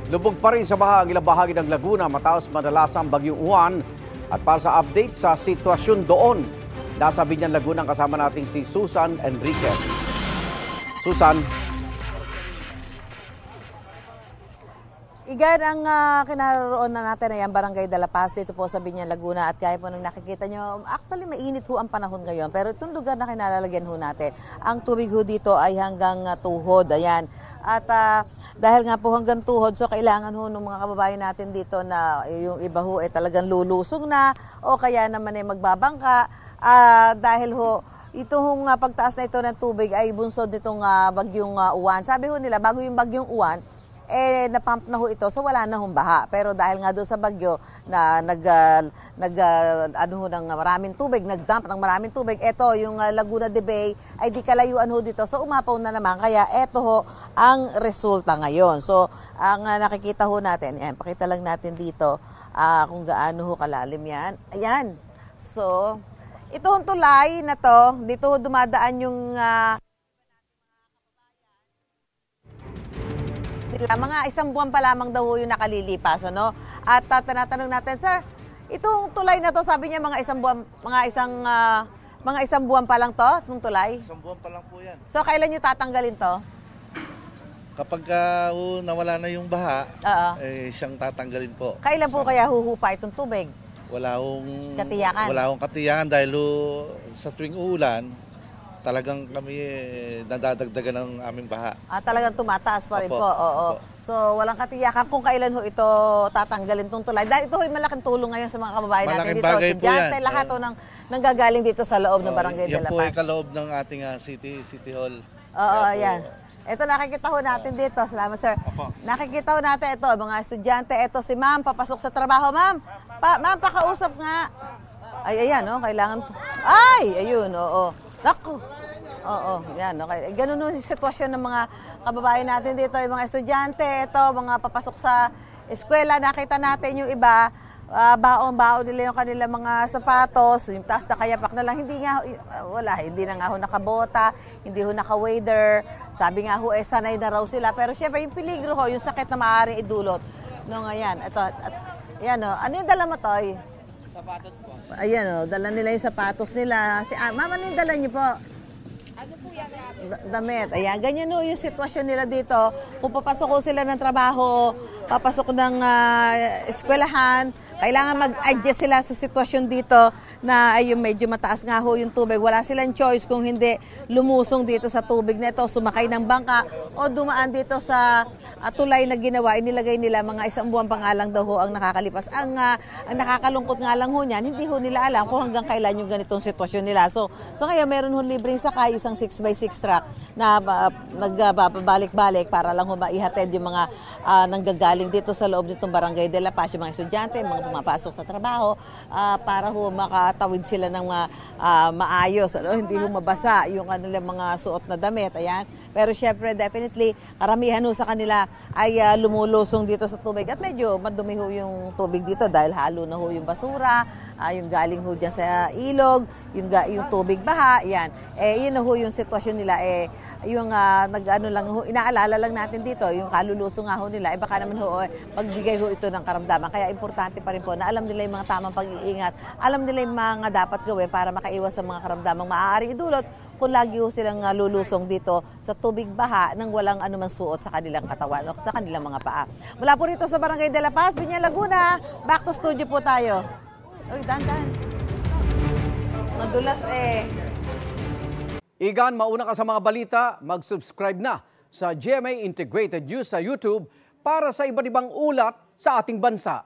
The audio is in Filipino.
Lubog pa rin sa baha ang ilang bahagi ng Laguna matapos madalasang bagyong Juan. At para sa update sa sitwasyon doon, nasa Biñan, Laguna kasama nating si Susan Enriquez. Susan. Igan, ang kinaroon na natin ay ang Barangay de la Paz dito po sa Biñan, Laguna. At gaya po nung nakikita nyo, actually mainit ho ang panahon ngayon. Pero itong lugar na kinalalagyan ho natin, ang tubig ho dito ay hanggang tuhod. Ayan. At dahil nga po hanggang tuhod, so kailangan ho ng mga kababayan natin dito na yung iba ho ay talagang lulusog na o kaya naman ay magbabangka. Dahil ho, itong pagtaas na ito ng tubig ay bunsod nitong bagyong Juan. Sabi ho nila, bago yung bagyong Juan, napump na ho ito, so wala na hong baha. Pero dahil nga doon sa bagyo na ng maraming tubig, nagdump ng maraming tubig, ito yung Laguna de Bay ay di kalayuan ho dito. So umapaw na naman, kaya ito ho ang resulta ngayon. So ang nakikita ho natin, yan, pakita lang natin dito kung gaano ho kalalim yan. Ayan. So ito hong tulay na to, dito ho dumadaan yung mga isang buwan pa lamang daw yung nakalilipas, ano? At tinatanong natin, sir, itong tulay na to, sabi niya mga isang buwan pa lang to, itong tulay? Isang buwan pa lang po yan. So kailan niyo tatanggalin to? Kapag nawala na yung baha, siyang tatanggalin po. Kailan po kaya huhupa itong tubig? Wala akong katiyakan dahil sa tuwing uulan, talagang kami nadadagdagan ng aming baha. Talagang tumataas pa rin po. Oo. So walang katiyakan kung kailan ho ito tatanggalin itong tulay. Dahil ito ay malaking tulong ngayon sa mga kababayan natin dito. Bagay po yan. Lahat nanggagaling dito sa loob ng Barangay de la Paz. Yan po ay kaloob ng ating City Hall. Oo, yan. Ito nakikita ho natin dito. Salamat, sir. Nakikita ho natin ito, mga estudyante. Ito si ma'am, papasok sa trabaho. Ma'am, ma'am, pakausap nga. Ay, ayan, no? Kailangan. Ay, ayun, oo. Naku. Oo, yan, okay. Ganun yung sitwasyon ng mga kababayan natin dito, yung mga estudyante, ito, mga papasok sa eskwela. Nakita natin yung iba, baon-baon nila yung kanilang mga sapatos, yung taas na kayapak na lang. Hindi na nga ho nakabota, hindi ho naka-wader. Sabi nga ho, sanay na raw sila. Pero syempre, yung peligro ho, yung sakit na maaaring idulot. No, ngayon, ito, ayan, ano yung dala mo, Toy? Sapatos po. Ayan, dala nila yung sapatos nila. Ma'am, ano yung dala niyo po? Ano po yan? Damit. Ayan, ganyan yung sitwasyon nila dito. Kung papasok sila ng trabaho, papasok ng eskwelahan, kailangan mag-adjust sila sa sitwasyon dito na ay yung medyo mataas nga ho yung tubig. Wala silang choice kung hindi lumusong dito sa tubig na ito, sumakay ng bangka o dumaan dito sa tulay na ginawa. Inilagay nila mga isang buwan pa nga lang daw ho ang nakakalipas. Ang nakakalungkot nga lang ho niyan, hindi ho nila alam kung hanggang kailan yung ganitong sitwasyon nila. So ngayon meron ho libreng sakay, isang 6x6 truck na nagbabalik-balik para lang ho maihatid yung mga nanggagaling dito sa loob nitong Barangay de la Paz, yung mga estudyante, mga pumapasok sa trabaho, para ho makatawid sila ng maayos, hindi ho mabasa yung kanilang mga suot na damit. Ayan. Pero syempre, definitely, karamihan ho sa kanila ay lumulusong dito sa tubig at medyo madumi ho yung tubig dito dahil halo na ho yung basura, yung galing ho dyan sa ilog, yung tubig baha, yan. Yun na ho yung sitwasyon nila, yung inaalala lang natin dito, yung kaluluso nga ho nila, baka naman ho, magbigay ho ito ng karamdaman. Kaya importante pa rin po na alam nila yung mga tamang pag-iingat, alam nila yung mga dapat gawin para makaiwas sa mga karamdamang maaaring idulot kung lagi ho silang lulusong dito sa tubig baha nang walang anuman suot sa kanilang katawan o sa kanilang mga paa. Mula po rito sa Barangay de la Paz, Biñan, Laguna, back to studio po tayo. Uy, dandan. Madulas Igan, mauna ka sa mga balita, mag-subscribe na sa GMA Integrated News sa YouTube para sa iba't ibang ulat sa ating bansa.